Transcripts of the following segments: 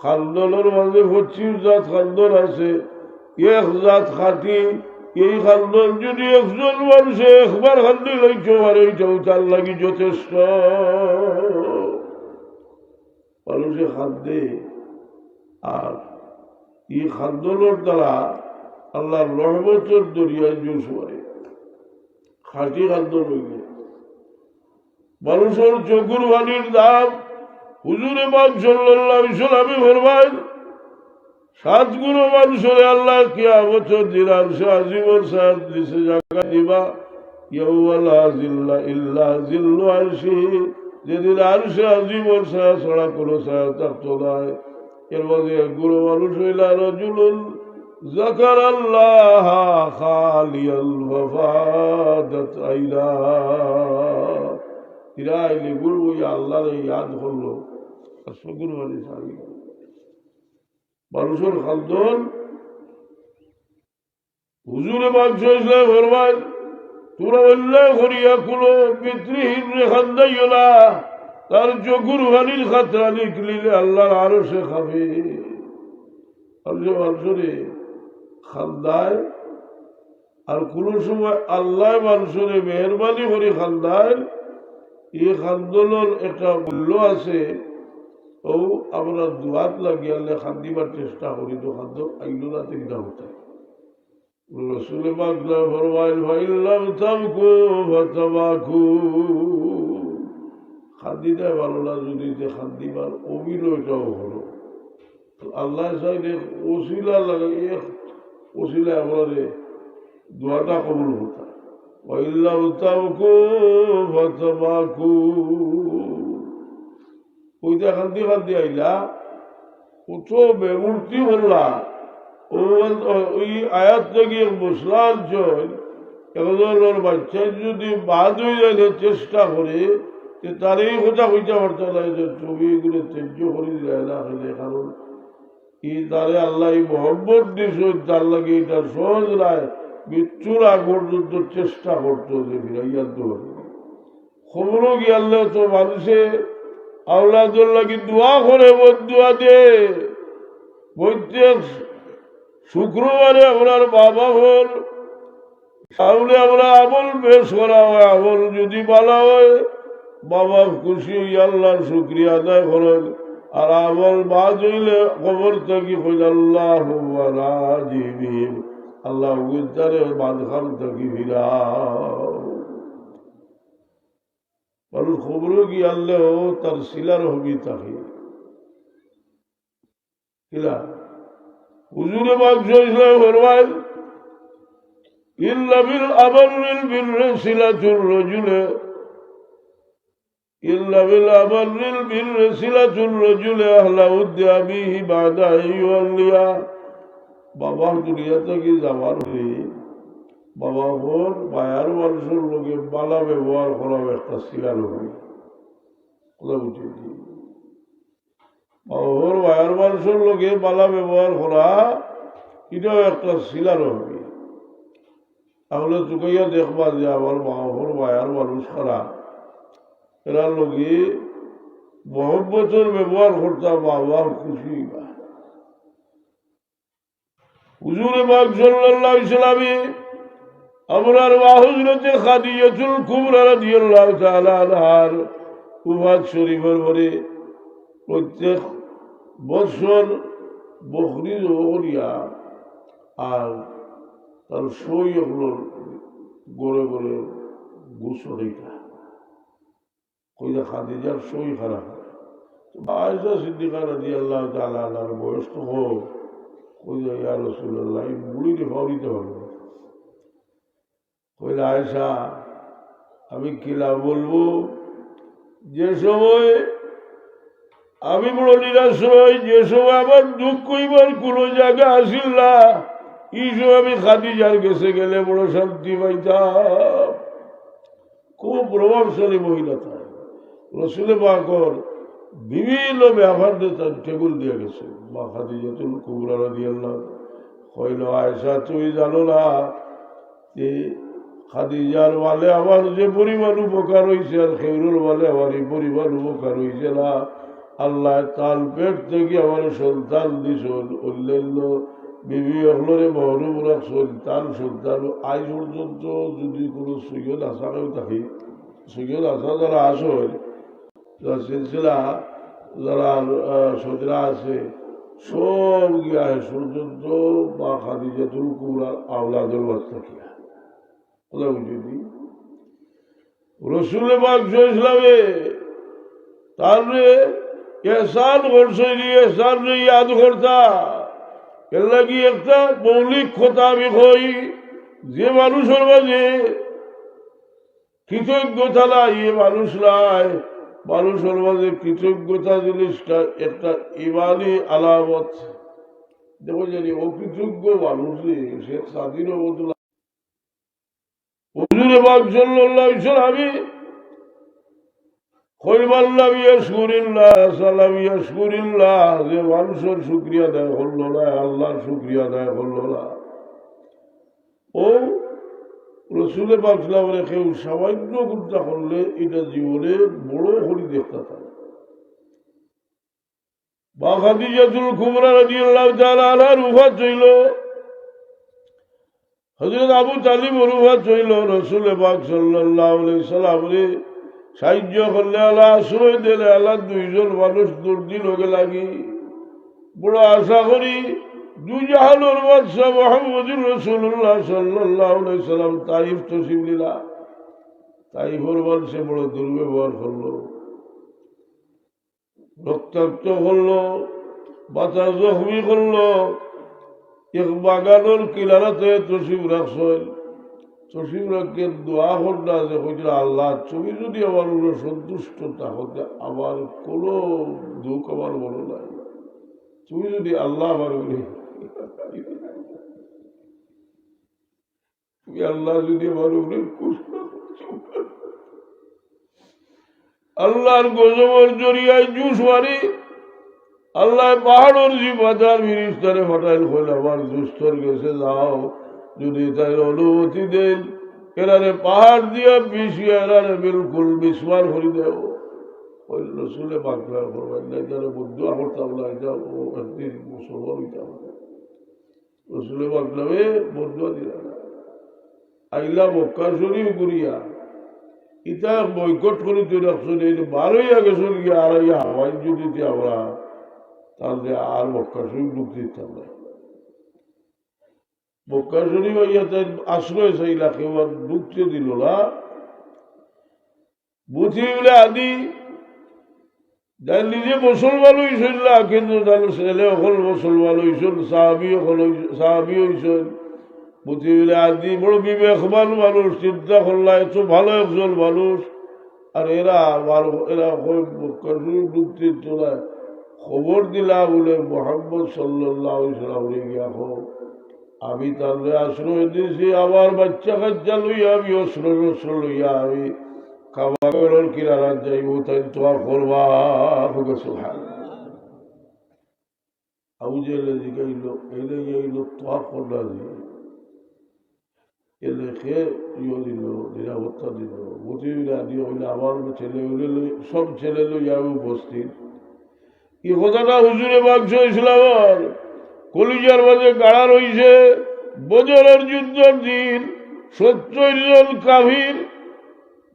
খাদ্যের মাঝে 25 জাত খাদ্য আছে, এক জাত খাটি। এই খাদ্য যদি একজন মানুষে একবার খাদ্য লইতে পারে ওইটাও তার লাগি যথেষ্ট। মানুষে খাদ্যে আর এই খাদ্যের দ্বারা আল্লাহর রহমতের দরিয়ায় জুস মারে। খাঁটি খাদ্য লইলে মানুষের চকুর পানির দাম হুজুরে পাক সাল্লাল্লাহু আলাইহি ওয়াসাল্লাম ফরমায় 7 গুণ মানুষের আল্লাহ কিয়ামতের দিন আরশে আজিমের ছায়া নিচে জায়গা দিবা, ইয়াউমা লা জিল্লা ইল্লা জিল্লু আরশি, যেদিন আরশে আজিমের ছায়া ছাড়া কোনো ছায়া থাকতো না। এর মধ্যে এক গুণ মানুষ হইলা রাজুলুন যাকারাল্লাহ খালিয়াল ওয়াফাদাত আইনা, এরা আইলে গুরু আল্লাহর ইয়াদ করলো আর শকুর বাড়ি সারি। মানুষের খাদ্যন হুজুরে বাদশাহ ইসলাম ফরমান তোরা উল্লেখ করিয়া কোনো পিতৃহীন রে খাদ্যাইও না, তার চকুর ভানির খাতরা নিকলিলে আল্লাহর আরো সে খাবে। মানুষরে খান্দায় আর কোন সময় আল্লাহ মানুষরে মেহরবানি করে খান্দায়, এই খাদ্যর একটা মূল্য আছে। ও আমরা দুয়াত লাগিয়ালে খান্দিবার চেষ্টা করি তো খাদ্য আইলো না তিনটা হতে। রসুল পাক ফরমাইল ফাইল্লাম তামকু ফাতাবাকু, খাদ্যিটা ভালো না যদি খাদ্যিবার অবিনয়টাও হলো। আল্লাহ চাইলে ওসিলা লাগে, এক ওসিলা আমাদের দোয়াটা কবুল হতা। ফাইল্লাম তামকু ফাতাবাকু, ওইটা খান্দি খান্দি আইলা উঠো বেমূর্তি বললা। ওই আয়াত থেকে মুসলান চল একজনের বাচ্চায় যদি বাদ হয়ে যায় চেষ্টা করে তার এই কথা কইতে পারতো না যে ছবি এগুলো ত্যায্য করে দেয় না হলে, কারণ এই তারে আল্লাহ মোহাম্মদ দিস তার লাগে এটা সহজ নয়। মৃত্যুর আগ পর্যন্ত চেষ্টা করতো যে ফিরাইয়া তো খবরও গিয়ালে তো মানুষে আওলাদুর লাগি দোয়া করে বদুয়া দে। প্রত্যেক শুক্রবারে আপনার বাবা হল তাহলে আমরা আমল পেশ করা হয়। আমল যদি ভালো হয় বাবা খুশি হই আল্লাহর শুক্রিয়া আদায় করেন, আর আমল বাদ হইলে খবর থাকি হইল আল্লাহ রাজিবিন, আল্লাহ উদ্ধারে বাদখান থাকি ফিরাও। মানুষ খবরও কি আনলেও তার শিলার হবি থাকে শিলা। হুজুরে বাদশাহ ইসলাম ফরমায় ইল্লা বিল আবাররিল বিররি সিলাতুর রাজুলে, ইল্লা বিল আবাররিল বিররি সিলাতুর রাজুলে আহলা উদ্দি আবিহি বাদা ইউল্লিয়া। বাবা দুনিয়া থেকে যাওয়ার পরে বাবা বোন মায়ার মানুষের লোকে বালা ব্যবহার করা একটা শিলার হবে। কথা বুঝে বাবা বোন মায়ার মানুষের লোকে বালা ব্যবহার করা এটাও একটা শিলার হবে। তাহলে চুকাইয়া দেখবা যে আমার বাবার মায়ার মানুষ খারা এরা লোকে মহব্বতের ব্যবহার করতাম, বাবার খুশি। হুজুরে পাক সাল্লাল্লাহু আলাইহি ওয়াসাল্লাম আমরার হযরতে খাদিজাতুল কুবরা রাদিয়াল্লাহু তাআলা আনহার ওফাত শরীফের পরে প্রত্যেক বছর বকরি জবাইয়া আর তার সই হলো গড়ে গড়ে গোসল এটা কইলা খাদিজার সই খারাপ। আয়েশা সিদ্দিকা রাদিয়াল্লাহু তাআলা আনহার বয়স তো হোক, কইলা ইয়া রাসূলুল্লাহ এই বুড়িকে ফাউরিতে পারবো। কইলা আয়েশা আমি কিলা বলবো, যে সময় আমি বড় নিরাশ হই, যে সময় আমার দুঃখ কইবার কোন জায়গা আসিল না, এই সময় আমি খাদিজার কাছে গেলে বড় শান্তি পাইতাম। খুব প্রভাবশালী মহিলা তাই। রসুল পাকর বিভিন্ন ব্যাপার তার টেবিল দিয়ে গেছে। মা খাদিজাতুল কুবরা রাদিয়াল্লাহু কইল আয়েশা তুমি জানো না যে খাদিজার বলে আমার যে পরিমাণ উপকার হয়েছে আর খেউরুর বলে আমার এই পরিমাণ উপকার হয়েছে না। আল্লাহ তার পেট থেকে আমার সন্তান দিস অন্যান্য বিবি হলরে মহরুম রাখছেন তার সন্তান আজ পর্যন্ত যদি কোনো সৈয়দ আশাকেও থাকি সৈয়দ আশা যারা আসেন সিলসিলা যারা সজরা আছে সব গিয়া পর্যন্ত বা খাদিজাতুল কুবরার আওলাদের বাচ্চা কিয়া ওরা বুঝিনি রসুল পাক ইসলামে তারপরে এহসান করছে এহসান ইয়াদ করতা এর লাগি একটা মৌলিক কথা আমি কই যে মানুষের মাঝে কৃতজ্ঞতা নাই এ মানুষ নাই মানুষের মাঝে কৃতজ্ঞতা জিনিসটা একটা ইমানি আলামত দেখো জানি অকৃতজ্ঞ মানুষ সে স্বাধীন বদলা হুজুরে পাক সাল্লাল্লাহু আলাইহি ওয়াসাল্লাম যে মানুষের শুকরিয়া দেয় হল না আল্লাহর শুকরিয়া দেয় হল না ও রসুলের পাকলাম কেউ সামান্য গুণটা করলে এটা জীবনে বড় হরি দেখতে থাকে বা খাদিজাতুল কুবরা রাদিয়াল্লাহু তাআলা আনহার উফাত হইল হযরত আবু তালিব উফাত হইল রসুল পাক সাল্লাল্লাহু আলাইহি সাল্লামরে সাহায্য করলে আল্লাহ আশ্রয় দিলে আল্লাহ দুইজন মানুষ দুর্দি লোকে লাগি বড় আশা করি দুই জাহানোর বাদশা মুহাম্মদুর রাসূলুল্লাহ সাল্লাল্লাহু আলাইহি সাল্লাম তাইফ তশরিফ নিলা তাইফের মানুষে বড় দুর্ব্যবহার করলো রক্তাক্ত করলো বাতা জখমি করলো এক বাগানোর কিনারাতে তশরিফ রাখছেন তসিম রাখেন দোয়া করনা যে হইতে আল্লাহ তুমি যদি আমার উপরে সন্তুষ্ট তাহলে আমার কোনো দুঃখ আমার মনে নাই তুমি যদি আল্লাহ আমার তুমি আল্লাহ যদি আমার উপরে আল্লাহর গজবের জরিয়ায় জুস মারি আল্লাহ পাহাড়ের জিম্মাদার ফিরিস্তারে ফাটাইল হইল আমার দুস্তর গেছে যাও যদি তাই অনুমতি দেন এরারে পাহাড় দিয়ে পিছিয়ে এরারে বিলকুল বিস্মার করে দেও ওই রসুলে বাঁকড়া করবেন না যারা বুদ্ধা করতাম না এটা একদিন মুসলমান হইতাম রসুলে বাঁকড়াবে বন্ধুয়া দিলাম আইলা মক্কা শরীফ করিয়া ইটা বৈকট করে তৈরি রাখছেন এই 12 আগস্ট গিয়ে আর হাওয়াই যদি আমরা তাহলে আর মক্কা শরীফ ঢুকতে দিতাম না মক্কা শরীফ ইয়াতে আশ্রয় চাইলা কেউ আর ঢুকতে দিল না বুঝি বলে আদি যার নিজে মুসলমান হয়েছেন না কিন্তু তার ছেলে অকল মুসলমান হয়েছেন সাহাবি হয়েছেন বুঝি বলে আদি বড় বিবেকবান মানুষ চিন্তা করলা এত ভালো একজন মানুষ আর এরা মক্কা শরীফ ঢুকতে তোলা খবর দিলা বলে মুহাম্মদ সাল্লাল্লাহু আলাইহি ওয়াসাল্লাম গিয়া হোক আমি তাহলে আশ্রয় দিয়েছি আমার বাচ্চা কাচ্চা লইয়া আমি অস্ত্র লইয়া আমি কাবাগরের কিনারা যাইব তাই তোয়া করবা আউজেলে জিগাইল এলে যাইল তোয়া করলা এলে খে ইয়ে দিল নিরাপত্তা দিল বুঝিবিলা দিয়ে হইলে আমার ছেলে হইলে সব ছেলে লইয়া উপস্থিত কি কথাটা হুজুরে বাক্স ইসলামর কলিজার মাঝে গাড়া রয়েছে বদরের যুদ্ধের দিন 70 জন কাফির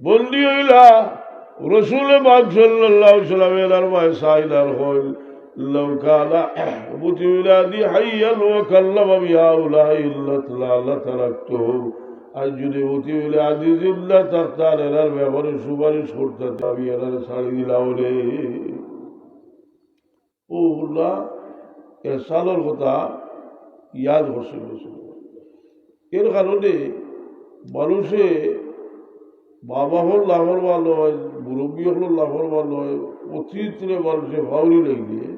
বন্দী হইলা রসুলে পাক সাল্লাল্লাহু আলাইহি ওয়াসাল্লামের আরবায় সাইলার হইল লাউ কানা বুতিউলাদি হাইয়ান ওয়া কাল্লামা বিহাউলাই ইল্লাল্লাহ লা তারাকতুহু আজ যদি বুতিউলাদি জিন্দা থাকতার এরার ব্যাপারে সুপারিশ করতে আমি এরার ছাড়ি দিলাম রে ও না এহসানের কথা ইয়াদ করছে এর কারণে মানুষে বাবা হল লাভবান হয় মুরব্বী হল লাভবান হয় অতীতরে মানুষে ভাউরি লাগলে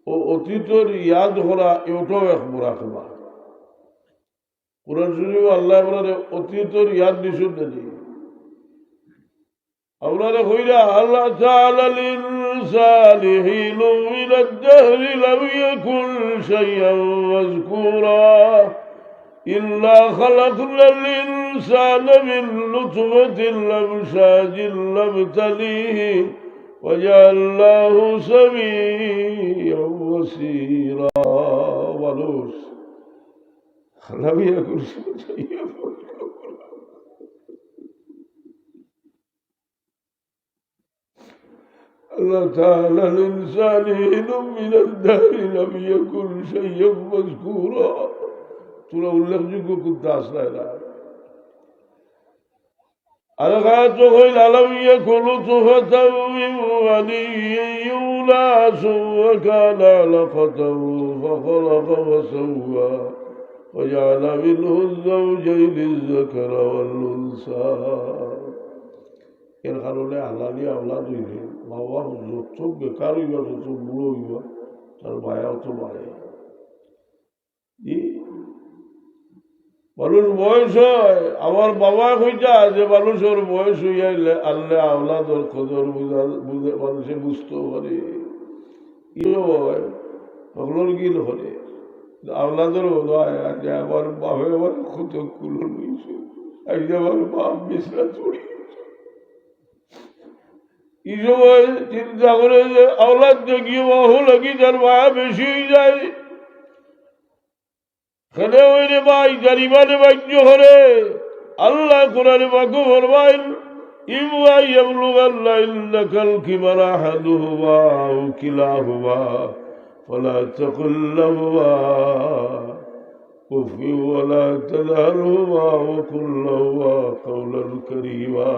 ও অতীতের ইয়াদ করা এটাও এক মোরাকবা কোরআন শরীফ আল্লাহ আপনার অতীতের ইয়াদ নিষেধ নেই আপনারা কইরা আল্লাহ তাআলা লিনসানি হিলুম মিনাদ দাহরি লাম ইয়াকুন শাইআন মাযকুরা ইল্লা খালাকনাল ইনসানা মিন নুতফাতিন আমশাজিন নাবতালিহি وجعلناه سميعا بصيرا মানুষ لم يكن شيئا الله تعالى الإنسان حين من الدهر لم يكن شيئا مذكورا তোরা উল্লেখযোগ্য করতে আসলে না الغاية هي لم يكن نطفة من مني يمنى ثم كان علقة فخلق فسوى وجعل منه الزوجين الذكر والأنثى এর কারণে হালালি আওলাদ হইলে বাবা যত বেকার হইবা যত বুড়ো হইবা তার মায়াও তো বাড়ে মানুষ বয়স হয় আমার বাবা হইতা যে মানুষের বয়স হইয়াইলে আল্লাহ আওলাদর কদর মানুষে বুঝতে পারে হয় সকলের গিল হলে আওলাদের হলো যে আমার বাপে আমার কত কুলো হয়েছে আমার বাপ বিছনা চড়ি এই সময় চিন্তা করে যে আওলাদ গিয়ে বাহু লাগি তার মায়া বেশি হয়ে যায় খেলে ওইরে ভাই গরিবানে বাক্য করে আল্লাহ কোরআনে বাক্য ফরমাইল ইমা ইয়াবলুগান্না ইন্নাকাল কিবারা আহাদুহুমা আও কিলাহুমা ফালা তাকুল লাহুমা উফ ওয়ালা তানহারহুমা ওয়া কুল লাহুমা কাওলান কারীমা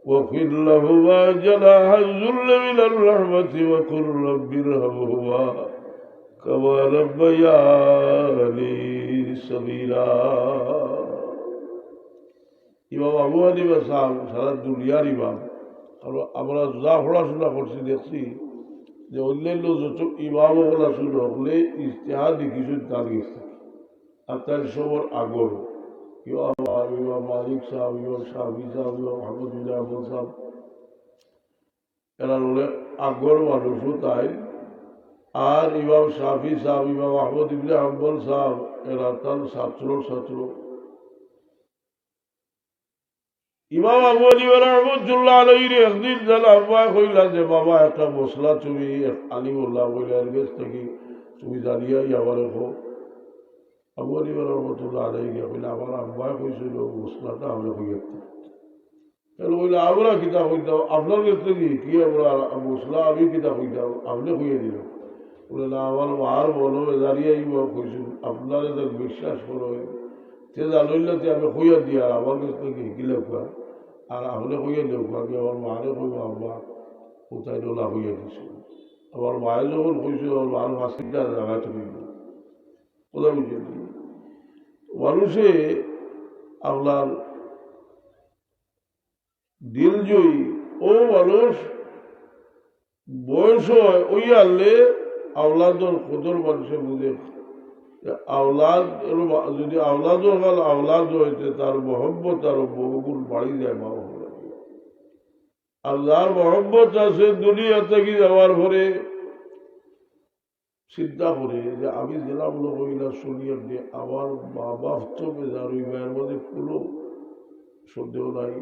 واخفض لهما جناح الذل من الرحمة وقل رب ارحمهما كما ربياني صغيرا ইমাম আবু হানিফা সাহেব সারা দুনিয়ার ইমাম আমরা যা পড়াশোনা করছি দেখছি যে অন্যান্য যত ইমাম পড়াশোনা হলে ইস্তেহার দেখিছেন তার গেছে আর তার সবর আগর ইমাম মালিক সাহেব ইমাম শাফি সাহেব ইমাম আহমদুল্লাহ আহমদ সাহেব এরা হলে আগর মানুষও তাই আর ইমাম শাফি সাহেব ইমাম আহমদ ইবনে হাম্বল সাহেব এরা তার ছাত্র ইমাম আবু হানিফা রাহমাতুল্লাহ আলাইহি একদিন জানা আব্বা কইলা যে বাবা একটা মশলা তুমি আলিমুল্লাহ বইলার কাছ থেকে তুমি জানিয়া আমার হোক আবু হানিফা রাহমাতুল্লাহ আলাইহি কইলা আমার আব্বা কইছিল মশলাটা আমরা হইয়া তাহলে বললে আমরা কিতাব হইতাম আপনার কাছ থেকে কি আমরা মশলা আমি কিতাব হইতাম আপনি হইয়া দিল বলে না আমার মার বলো জানিয়াই কইছিল আপনার এদের বিশ্বাস করো সে জানইলাতে আমি হইয়া দিই আর আমার কাছ থেকে গিলে খোয়া আর আপনি হইয়া দেও খোয়াকে আমার মারে কইব আব্বা কোথায় ডোলা হইয়া দিছে আমার মায়ের যখন কইছিল আমার মার মাসিকটা জায়গাতে হইব কোথায় বুঝে দিই মানুষে আপনার দিলজয়ী ও মানুষ বয়স হয় ওই আনলে আওলাদর কদর মানুষে বুঝে আওলাদ যদি আওলাদও কাল আওলাদ হয়েছে তার মহব্বত আরো বহুগুণ বাড়ি যায় মা আল্লাহর মহব্বত আছে দুনিয়া থেকে যাওয়ার পরে চিন্তা করে যে আমি জেলাম লোকইলা শুনিয়ে দিয়ে আমার মা বাপ তো বেজার ওই মায়ের মধ্যে কোনো সন্দেহ নাই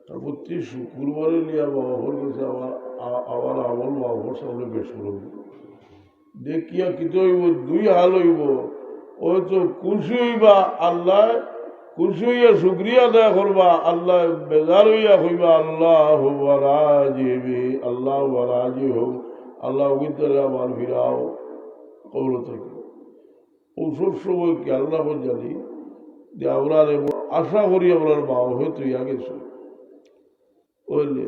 তার প্রতি শুক্রবারে নিয়ে বাবা হর গেছে আমার আমল বাবার সামনে বেশ করব দেখিয়া কিন্তু হইব দুই হাল হইব ওই তো খুশি হইবা আল্লাহ খুশি হইয়া শুক্রিয়া দেয়া করবা আল্লাহ বেজার হইয়া হইবা আল্লাহ রাজি আল্লাহ রাজি হোক আল্লাহ ভিতরে আমার ফিরাও কৌল থেকে ওসব সময় কি আল্লাহ জানি যে আমরা আশা করি আমরা মা হয়তো ইয়া গেছে বললে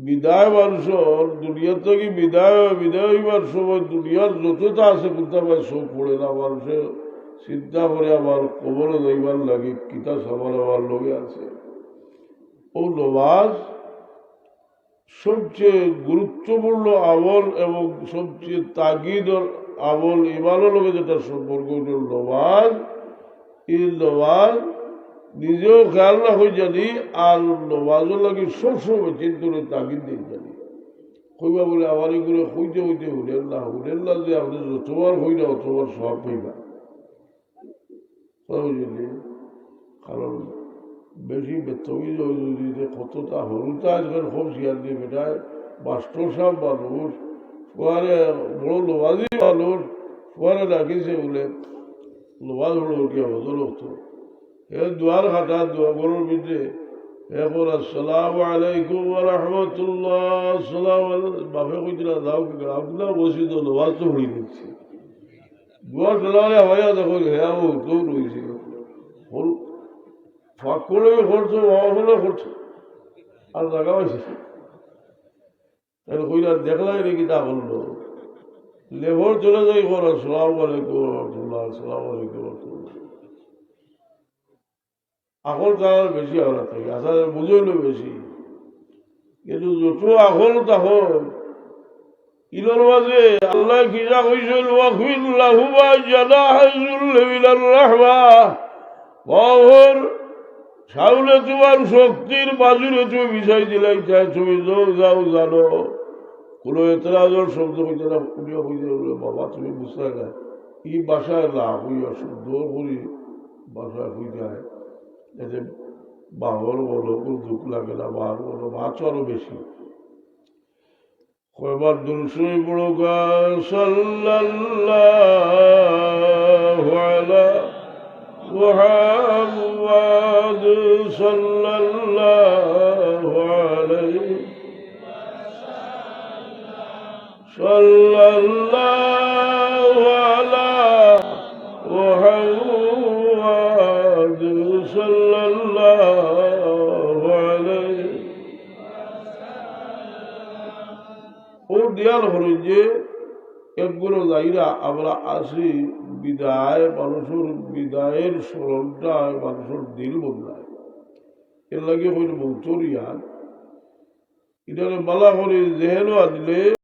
বিদায় মানুষের দুনিয়া থেকে বিদায় হইবার সময় দুনিয়ার যতটা আছে কোথা পায় সব পড়ে না মানুষের চিন্তা করে আমার কবরে যাইবার লাগে কিতা সামান আমার লগে আছে ও নমাজ সবচেয়ে গুরুত্বপূর্ণ আমল এবং সবচেয়ে তাগিদর আমল ইমানের লগে যেটা সম্পর্ক নমাজ এই নমাজ নিজেও খেয়াল না হয়ে জানি আর নমাজও লাগে সবসময় চিন্তনে তাগিদ দিয়ে জানি কইবা বলে আমার এগুলো হইতে হুলেন না যে আপনি যতবার হই না অতবার সব হইবা বুঝলি কারণ বেশি বেতবি যদি কতটা হরুতা আজকাল খুব শিয়ার দিয়ে বেটায় মাস্টার সাহেব মানুষ ফুয়ারে বড় লোবাজি মানুষ ফুয়ারে ডাকিছে বলে লোবাজ হলো কি হজর হতো এ দুয়ার খাটা দুয়াগরের ভিতরে এখন আসসালামু আলাইকুম ওয়া রাহমাতুল্লাহ আসসালামু আলাইকুম বাপে কইছিল যাও আপনার বসি তো লোবাজ তো হয়ে দিচ্ছে দুয়ার ঠেলারে হইয়া দেখো হ্যাঁ ও তো রয়েছে ফাঁক করে করছো বাবা হলে করছো আর জায়গা পাইছে কইলা দেখলাই রেখি তা করলো লেবর চলে যাই কর আসসালাম আলাইকুম রহমতুল্লাহ আসসালাম আলাইকুম রহমতুল্লাহ আকল তার বেশি আমরা থাকি আসলে বুঝইল বেশি কিন্তু যত আকল তখন ইলোর মাঝে আল্লাহ কিজা কইছিল ওয়াকফির লাহুমা জানাহা যুল্লি মিনার রাহমা বাহর সাউলে তোমার শক্তির বাজুরে তুমি বিষয় দিলাই চাই তুমি যাও যাও জানো কোনো এতরাজর শব্দ হইতে না উনিও হইতে বাবা তুমি বুঝতে না এই বাসায় না হইয়া শুদ্ধ করি বাসায় হয়ে যায় এতে বাঘর বলো কোনো দুঃখ লাগে না বাঘ বলো মাছ আরো বেশি কয়বার দুরুশরীফ পড়ো গা সাল্লাল্লাহু আলা মুহাম্মাদ সাল্লাল্লাহু আলাইহি সাল্লাল্লাহু আলা মুহাম্মাদ সাল্লাল্লাহু আলাইহি ও দিয়াল হল যে একগুলো যাইরা আমরা আসি বিদায় মানুষের বিদায়ের স্মরণটা মানুষের দিল বদলায় এর লাগে হইল মৌতরিয়া এটা বালা করে জেহেনও আনলে